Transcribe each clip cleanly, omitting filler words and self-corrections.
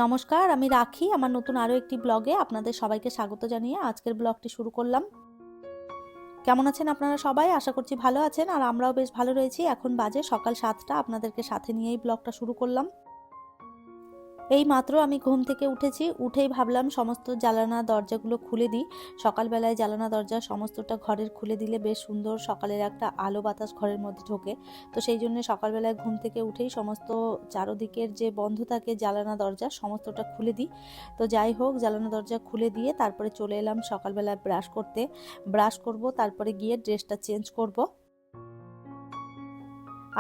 নমস্কার, আমি রাখি। আমার নতুন আরও একটি ব্লগে আপনাদের সবাইকে স্বাগত জানিয়ে আজকের ব্লগটি শুরু করলাম। কেমন আছেন আপনারা সবাই? আশা করছি ভালো আছেন, আর আমরাও বেশ ভালো রয়েছি। এখন বাজে সকাল 7টা, আপনাদেরকে সাথে নিয়েই ব্লগটা শুরু করলাম। এই মাত্র আমি ঘুম থেকে উঠেছি, উঠেই ভাবলাম সমস্ত জানালা দরজাগুলো খুলে দিই। সকালবেলায় জানালা দরজা সমস্তটা ঘরের খুলে দিলে বেশ সুন্দর সকালের একটা আলো বাতাস ঘরের মধ্যে ঢোকে। তো সেই জন্য সকালবেলায় ঘুম থেকে উঠেই সমস্ত চারদিকের যে বন্ধ থাকে জানালা দরজা সমস্তটা খুলে দিই। তো যাই হোক, জানালা দরজা খুলে দিয়ে তারপরে চলে এলাম সকালবেলায় ব্রাশ করব, তারপরে গিয়ে ড্রেসটা চেঞ্জ করব।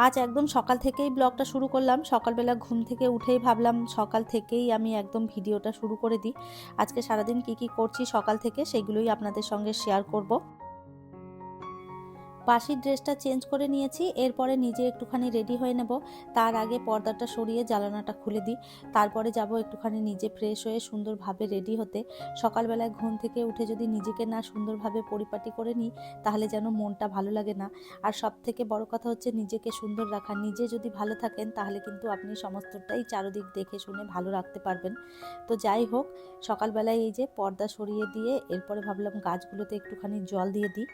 আজ একদম সকাল থেকেই ব্লগটা শুরু করলাম। সকালবেলা ঘুম থেকে উঠেই ভাবলাম সকাল থেকেই আমি একদম ভিডিওটা শুরু করে দিই। আজকে সারাদিন কি করছি সকাল থেকে সেগুলোই আপনাদের সঙ্গে শেয়ার করব। বাসির ড্রেসটা চেঞ্জ করে নিয়েছি, এরপরে নিজে একটুখানি রেডি হয়ে নেব। তার আগে পর্দাটা সরিয়ে জানালাটা খুলে দিই, তারপরে যাব একটুখানি নিজে ফ্রেশ হয়ে সুন্দরভাবে রেডি হতে। সকালবেলায় ঘুম থেকে উঠে যদি নিজেকে না সুন্দরভাবে পরিপাটি করে নিই তাহলে যেন মনটা ভালো লাগে না। আর সব থেকে বড় কথা হচ্ছে নিজেকে সুন্দর রাখা। নিজে যদি ভালো থাকেন তাহলে কিন্তু আপনি সমস্তটাই চারদিক দেখে শুনে ভালো রাখতে পারবেন। তো যাই হোক, সকালবেলায় এই যে পর্দা সরিয়ে দিয়ে এরপরে ভাবলাম গাছগুলোতে একটুখানি জল দিয়ে দিই।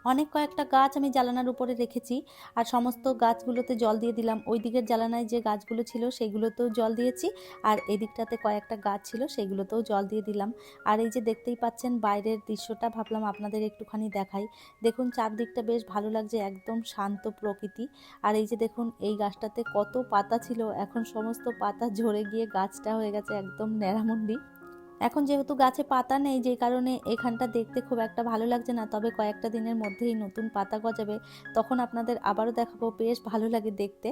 অনেক কয়েকটা গাছ আমি জানালার উপরে রেখেছি, আর সমস্ত গাছগুলোতে জল দিয়ে দিলাম। ওই দিকের জানালায় যে গাছগুলো ছিল সেগুলোতেও জল দিয়েছি, আর এদিকটাতে কয়েকটা গাছ ছিল সেগুলোতেও জল দিয়ে দিলাম। আর এই যে দেখতেই পাচ্ছেন বাইরের দৃশ্যটা, ভাবলাম আপনাদের একটুখানি দেখাই। দেখুন চারদিকটা বেশ ভালো লাগছে, একদম শান্ত প্রকৃতি। আর এই যে দেখুন এই গাছটাতে কত পাতা ছিল, এখন সমস্ত পাতা ঝরে গিয়ে গাছটা হয়ে গেছে একদম ন্যাড়ামুন্ডি। এখন যেহেতু গাছে পাতা নেই, যে কারণে এখানটা দেখতে খুব একটা ভালো লাগছে না, তবে কয়েকটা দিনের মধ্যেই নতুন পাতা গজাবে, তখন আপনাদের আবারও দেখাবো, বেশ ভালো লাগে দেখতে।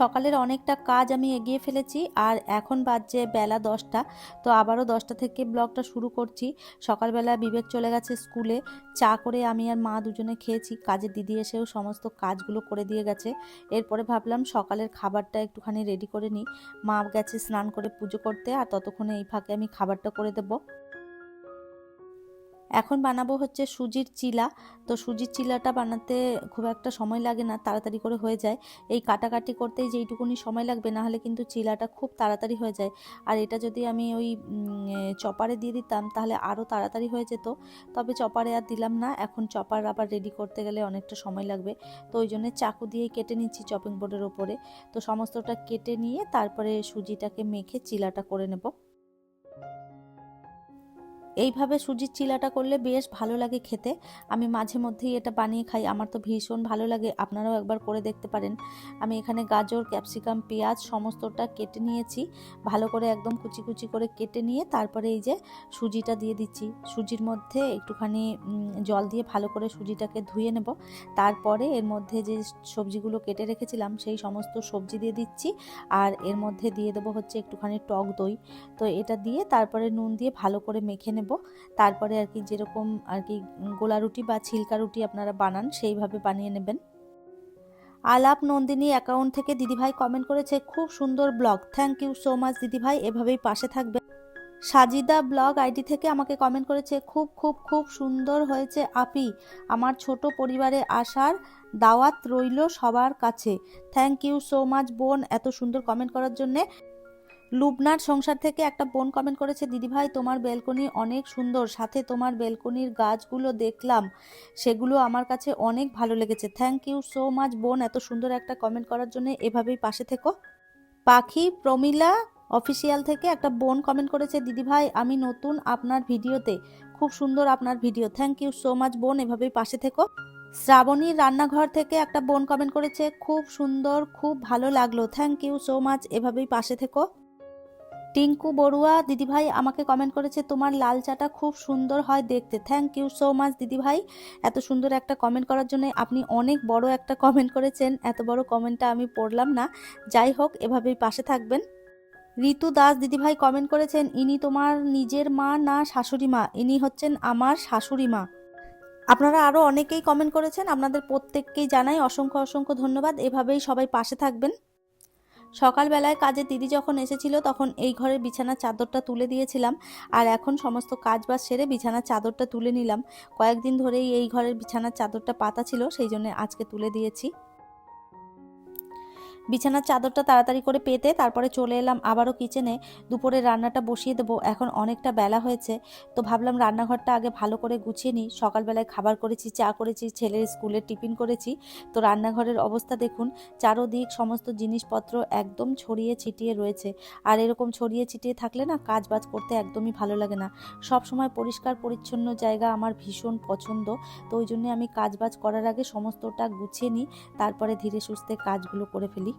সকালের অনেকটা কাজ আমি এগিয়ে ফেলেছি, আর এখন বাজছে বেলা 10টা। তো আবারও 10টা থেকে ব্লগটা শুরু করছি। সকালবেলা বিবেক চলে গেছে স্কুলে, চা করে আমি আর মা দুজনে খেয়েছি। কাজের দিদি এসেও সমস্ত কাজগুলো করে দিয়ে গেছে। এরপরে ভাবলাম সকালের খাবারটা একটুখানি রেডি করে নিই। মা গেছে স্নান করে পুজো করতে, আর ততক্ষণে এই ফাঁকে আমি খাবারটা করে দেবো। এখন বানাবো হচ্ছে সুজির চিলা। তো সুজির চিলাটা বানাতে খুব একটা সময় লাগে না, তাড়াতাড়ি করে হয়ে যায়। এই কাটাকাটি করতেই যেইটুকুনি সময় লাগবে, না হলে কিন্তু চিলাটা খুব তাড়াতাড়ি হয়ে যায়। আর এটা যদি আমি ওই চপারে দিয়ে দিতাম তাহলে আরও তাড়াতাড়ি হয়ে যেত, তবে চপারে আর দিলাম না। এখন চপার আবার রেডি করতে গেলে অনেকটা সময় লাগবে, তো ওই জন্য চাকু দিয়েই কেটে নিচ্ছি চপিং বোর্ডের ওপরে। তো সমস্তটা কেটে নিয়ে তারপরে সুজিটাকে মেখে চিলাটা করে নেব। এইভাবে সুজির চিলাটা করলে বেশ ভালো লাগে খেতে। আমি মাঝে মধ্যেই এটা বানিয়ে খাই, আমার তো ভীষণ ভালো লাগে। আপনারাও একবার করে দেখতে পারেন। আমি এখানে গাজর, ক্যাপসিকাম, পেঁয়াজ সমস্তটা কেটে নিয়েছি, ভালো করে একদম কুচি কুচি করে কেটে নিয়ে তারপরে এই যে সুজিটা দিয়ে দিচ্ছি। সুজির মধ্যে একটুখানি জল দিয়ে ভালো করে সুজিটাকে ধুয়ে নেব। তারপরে এর মধ্যে যে সবজিগুলো কেটে রেখেছিলাম সেই সমস্ত সবজি দিয়ে দিচ্ছি, আর এর মধ্যে দিয়ে দেবো হচ্ছে একটুখানি টক দই। তো এটা দিয়ে তারপরে নুন দিয়ে ভালো করে মেখে নেব। তারপরে আর কি যেরকম আর কি গোলা রুটি বা ছিলকা রুটি আপনারা বানান সেইভাবে বানিয়ে নেবেন। আলাপ নন্দিনী অ্যাকাউন্ট থেকে দিদিভাই কমেন্ট করেছে, খুব সুন্দর blog, thank you so much দিদিভাই, এভাবেই পাশে থাকবে। সাজিদা ব্লগ আইডি থেকে আমাকে কমেন্ট করেছে, খুব খুব খুব সুন্দর হয়েছে আপি, আমার ছোট পরিবারে আসার দাওয়াত রইল সবার কাছে। থ্যাংক ইউ সো মাচ বোন এত সুন্দর কমেন্ট করার জন্যে। লুবনার সংসার থেকে একটা বোন কমেন্ট করেছে, দিদিভাই তোমার বেলকনি অনেক সুন্দর, সাথে তোমার বেলকনির গাছগুলো দেখলাম, সেগুলো আমার কাছে অনেক ভালো লেগেছে। থ্যাংক ইউ সো মাচ বোন এত সুন্দর একটা কমেন্ট করার জন্য, এভাবেই পাশে থেকো। পাখি প্রমিলা অফিসিয়াল থেকে একটা বোন কমেন্ট করেছে, দিদিভাই আমি নতুন আপনার ভিডিওতে, খুব সুন্দর আপনার video, thank you so much বোন, এভাবেই পাশে থেকো। শ্রাবণীর রান্নাঘর থেকে একটা বোন কমেন্ট করেছে, খুব সুন্দর, খুব ভালো লাগলো, থ্যাংক ইউ সো মাচ, এভাবেই পাশে থেকো। টিঙ্কু বড়ুয়া দিদিভাই আমাকে কমেন্ট করেছে, তোমার লাল চাটা খুব সুন্দর হয় দেখতে, থ্যাংক ইউ সো মাচ দিদিভাই এত সুন্দর একটা কমেন্ট করার জন্য। আপনি অনেক বড় একটা কমেন্ট করেছেন, এত বড় কমেন্টটা আমি পড়লাম না, যাই হোক এভাবেই পাশে থাকবেন। ঋতু দাস দিদিভাই কমেন্ট করেছেন, ইনি তোমার নিজের মা না শাশুড়ি মা? ইনি হচ্ছেন আমার শাশুড়ি মা। আপনারা আরও অনেকেই কমেন্ট করেছেন, আপনাদের প্রত্যেককেই জানাই অসংখ্য অসংখ্য ধন্যবাদ, এভাবেই সবাই পাশে থাকবেন। সকালবেলায় কাজের দিদি যখন এসেছিল তখন এই ঘরের বিছানার চাদরটা তুলে দিয়েছিলাম, আর এখন সমস্ত কাজবাজ সেরে বিছানার চাদরটা তুলে নিলাম। কয়েকদিন ধরেই এই ঘরের বিছানার চাদরটা পাতা ছিল, সেই জন্য আজকে তুলে দিয়েছি। বিছানার চাদরটা তাড়াতাড়ি করে পেতে তারপরে চলে এলাম আবারও কিচেনে। দুপুরে রান্নাটা বসিয়ে দেবো, এখন অনেকটা বেলা হয়েছে। তো ভাবলাম রান্নাঘরটা আগে ভালো করে গুছিয়ে নিই। সকালবেলায় খাবার করেছি, চা করেছি, ছেলের স্কুলের টিফিন করেছি। তো রান্নাঘরের অবস্থা দেখুন, চারোদিক সমস্ত জিনিসপত্র একদম ছড়িয়ে ছিটিয়ে রয়েছে। আর এরকম ছড়িয়ে ছিটিয়ে থাকলে না কাজ বাজ করতে একদমই ভালো লাগে না। সব সময় পরিষ্কার পরিচ্ছন্ন জায়গা আমার ভীষণ পছন্দ। তো ওই জন্য আমি কাজ বাজ করার আগে সমস্তটা গুছিয়ে নিই, তারপরে ধীরে সুস্থে কাজগুলো করে ফেলি।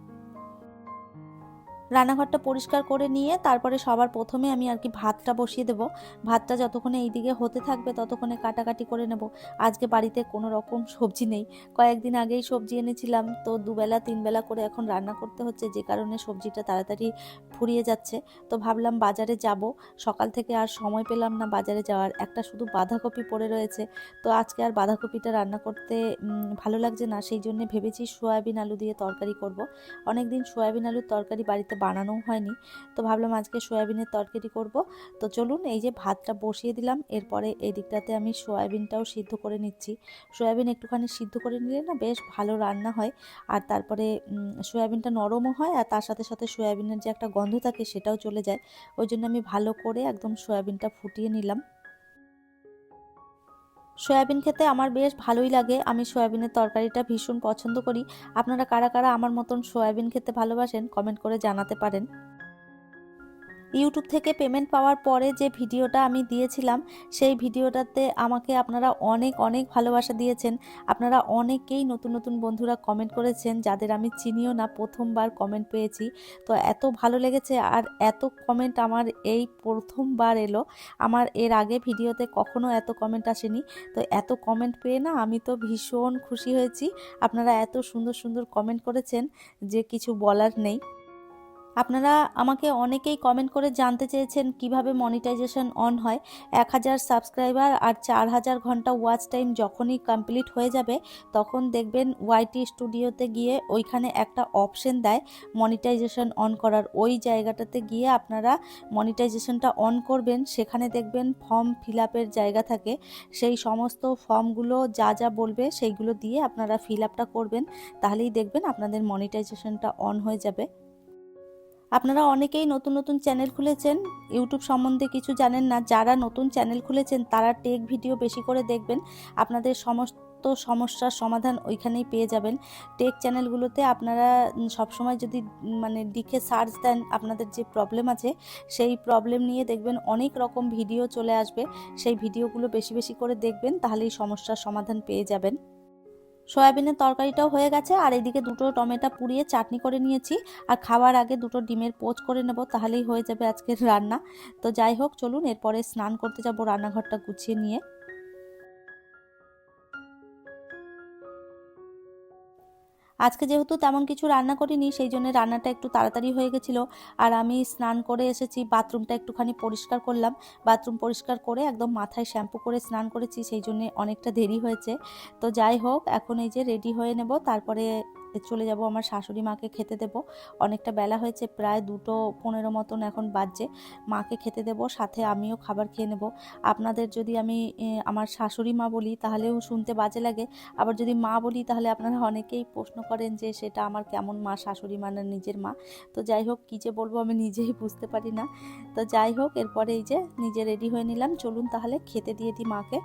রান্নাঘরটা পরিষ্কার করে নিয়ে তারপরে সবার প্রথমে আমি আর কি ভাতটা বসিয়ে দেবো। ভাতটা যতক্ষণে এইদিকে হতে থাকবে ততক্ষণে কাটাকাটি করে নেব। আজকে বাড়িতে কোনো রকম সবজি নেই, কয়েকদিন আগেই সবজি এনেছিলাম, তো দুবেলা তিনবেলা করে এখন রান্না করতে হচ্ছে, যে কারণে সবজিটা তাড়াতাড়ি ফুরিয়ে যাচ্ছে। তো ভাবলাম বাজারে যাব, সকাল থেকে আর সময় পেলাম না বাজারে যাওয়ার। একটা শুধু বাঁধাকপি পড়ে রয়েছে, তো আজকে আর বাঁধাকপিটা রান্না করতে ভালো লাগছে না, সেই জন্য ভেবেছি সয়াবিন আলু দিয়ে তরকারি করব। অনেকদিন সয়াবিন আলুর তরকারি বাড়িতে বানানোও হয়নি, তো ভাবলাম আজকে সয়াবিনের তরকারি করব। তো চলুন, এই যে ভাতটা বসিয়ে দিলাম, এরপরে এই দিকটাতে আমি সয়াবিনটাও সিদ্ধ করে নিচ্ছি। সয়াবিন একটুখানি সিদ্ধ করে নিলে না বেশ ভালো রান্না হয়, আর তারপরে সয়াবিনটা নরমও হয়, আর তার সাথে সাথে সয়াবিনের যে একটা গন্ধ থাকে সেটাও চলে যায়। ওই জন্য আমি ভালো করে একদম সয়াবিনটা ফুটিয়ে নিলাম। সয়াবিন খেতে আমার বেশ ভালোই লাগে, আমি সয়াবিনের তরকারিটা ভীষণ পছন্দ করি। আপনারা কারা কারা আমার মতন সয়াবিন খেতে ভালোবাসেন কমেন্ট করে জানাতে পারেন। ইউটিউব থেকে পেমেন্ট পাওয়ার পরে যে ভিডিওটা আমি দিয়েছিলাম, সেই ভিডিওটাতে আমাকে আপনারা অনেক অনেক ভালোবাসা দিয়েছেন। আপনারা অনেকেই নতুন নতুন বন্ধুরা কমেন্ট করেছেন, যাদের আমি চিনিও না, প্রথমবার কমেন্ট পেয়েছি। তো এত ভালো লেগেছে, আর এত কমেন্ট আমার এই প্রথমবার এলো। আমার এর আগে ভিডিওতে কখনো এত কমেন্ট আসেনি। তো এত কমেন্ট পেয়ে না আমি তো ভীষণ খুশি হয়েছি। আপনারা এত সুন্দর সুন্দর কমেন্ট করেছেন যে কিছু বলার নেই। আপনারা আমাকে অনেকেই কমেন্ট করে জানতে চেয়েছেন কিভাবে মনিটাইজেশন অন হয়। 1000 সাবস্ক্রাইবার আর 4000 ঘন্টা ওয়াচ টাইম যখনই কমপ্লিট হয়ে যাবে, তখন দেখবেন ওয়াইটি স্টুডিওতে গিয়ে ওইখানে একটা অপশন দেয় মনিটাইজেশন অন করার। ওই জায়গাটাতে গিয়ে আপনারা মনিটাইজেশনটা অন করবেন, সেখানে দেখবেন ফর্ম ফিল আপের জায়গা থাকে। সেই সমস্ত ফর্মগুলো যা যা বলবে সেইগুলো দিয়ে আপনারা ফিল আপটা করবেন, তাহলেই দেখবেন আপনাদের মনিটাইজেশনটা অন হয়ে যাবে। আপনারা অনেকেই নতুন নতুন চ্যানেল খুলেছেন, ইউটিউব সম্বন্ধে কিছু জানেন না। যারা নতুন চ্যানেল খুলেছেন তারা টেক ভিডিও বেশি করে দেখবেন, আপনাদের সমস্ত সমস্যার সমাধান ওইখানেই পেয়ে যাবেন। টেক চ্যানেলগুলোতে আপনারা সবসময় যদি মানে লিখে সার্চ দেন আপনাদের যে প্রবলেম আছে, সেই প্রবলেম নিয়ে দেখবেন অনেক রকম ভিডিও চলে আসবে। সেই ভিডিওগুলো বেশি বেশি করে দেখবেন, তাহলেই সমস্যার সমাধান পেয়ে যাবেন। সয়াবিনের তরকারিটাও হয়ে গেছে, আর এদিকে দুটো টমেটো পুড়িয়ে চাটনি করে নিয়েছি, আর খাওয়ার আগে দুটো ডিমের পোচ করে নেব, তাহলেই হয়ে যাবে আজকের রান্না। তো যাই হোক, চলুন এরপরে স্নান করতে যাব রান্নাঘরটা গুছিয়ে নিয়ে। আজকে যেহেতু তেমন কিছু রান্না করিনি, সেই জন্য রান্নাটা একটু তাড়াতাড়ি হয়ে গেছিলো। আর আমি স্নান করে এসেছি, বাথরুমটা একটুখানি পরিষ্কার করলাম। বাথরুম পরিষ্কার করে একদম মাথায় শ্যাম্পু করে স্নান করেছি, সেই জন্য অনেকটা দেরি হয়েছে। তো যাই হোক, এখন এই যে রেডি হয়ে নেব, তারপরে চলে যাব আমার শাশুড়ি মাকে খেতে দেব। অনেকটা বেলা হয়েছে, প্রায় 2:15 মতন এখন বাজছে। মাকে খেতে দেব, সাথে আমিও খাবার খেয়ে নেব। আপনাদের যদি আমি আমার শাশুড়ি মা বলি তাহলেও শুনতে বাজে লাগে, আবার যদি মা বলি তাহলে আপনারা অনেকেই প্রশ্ন করেন যে সেটা আমার কেমন মা, শাশুড়ি মা না নিজের মা। তো যাই হোক, কী যে বলবো আমি নিজেই বুঝতে পারি না। তো যাই হোক, এরপরে এই যে নিজে রেডি হয়ে নিলাম, চলুন তাহলে খেতে দিয়ে দিই মাকে।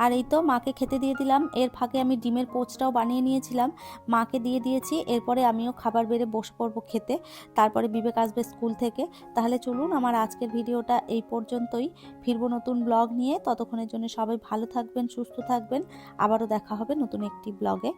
আর এই তো মাকে খেতে দিয়ে দিলাম, এর ফাঁকে আমি ডিমের পোচটাও বানিয়ে নিয়েছিলাম, মাকে দিয়ে দিয়েছি। এরপরে আমিও খাবার বেড়ে বসে পড়বো খেতে, তারপরে বিবেক আসবে স্কুল থেকে। তাহলে চলুন, আমার আজকের ভিডিওটা এই পর্যন্তই। ফিরবো নতুন ব্লগ নিয়ে, ততক্ষণের জন্য সবাই ভালো থাকবেন, সুস্থ থাকবেন। আবারও দেখা হবে নতুন একটি ব্লগে।